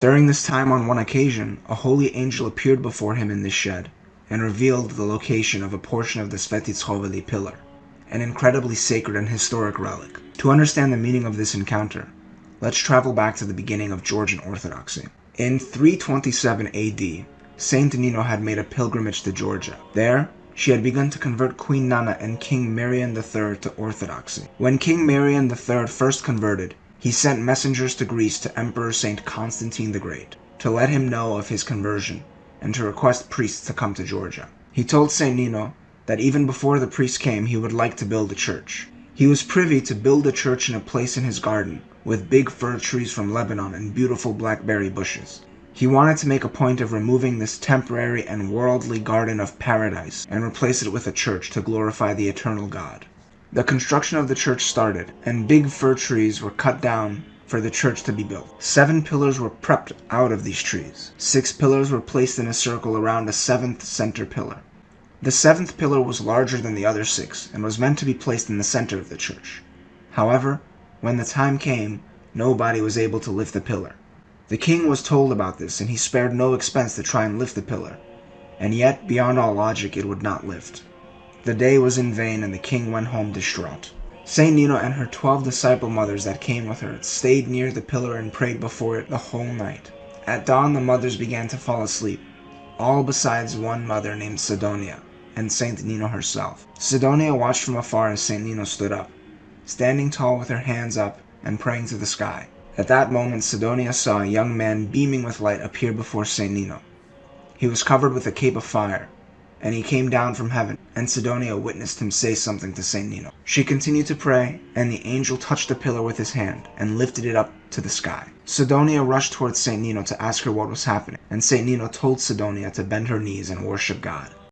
During this time, on one occasion, a holy angel appeared before him in this shed and revealed the location of a portion of the Svetitskhovely pillar, an incredibly sacred and historic relic. To understand the meaning of this encounter, let's travel back to the beginning of Georgian Orthodoxy. In 327 AD, Saint Nino had made a pilgrimage to Georgia. There, she had begun to convert Queen Nana and King Marian III to Orthodoxy. When King Marian III first converted, he sent messengers to Greece to Emperor St. Constantine the Great to let him know of his conversion and to request priests to come to Georgia. He told Saint Nino that even before the priests came, he would like to build a church. He was privy to build a church in a place in his garden with big fir trees from Lebanon and beautiful blackberry bushes. He wanted to make a point of removing this temporary and worldly garden of paradise and replace it with a church to glorify the eternal God. The construction of the church started, and big fir trees were cut down for the church to be built. 7 pillars were prepped out of these trees. 6 pillars were placed in a circle around a 7th center pillar. The 7th pillar was larger than the other 6 and was meant to be placed in the center of the church. However, when the time came, nobody was able to lift the pillar. The king was told about this, and he spared no expense to try and lift the pillar, and yet, beyond all logic, it would not lift. The day was in vain, and the king went home distraught. Saint Nino and her 12 disciple mothers that came with her stayed near the pillar and prayed before it the whole night. At dawn, the mothers began to fall asleep, all besides one mother named Sidonia, and Saint Nino herself. Sidonia watched from afar as Saint Nino stood up, standing tall with her hands up and praying to the sky. At that moment, Sidonia saw a young man beaming with light appear before Saint Nino. He was covered with a cape of fire, and he came down from heaven, and Sidonia witnessed him say something to Saint Nino. She continued to pray, and the angel touched the pillar with his hand and lifted it up to the sky. Sidonia rushed towards Saint Nino to ask her what was happening, and Saint Nino told Sidonia to bend her knees and worship God.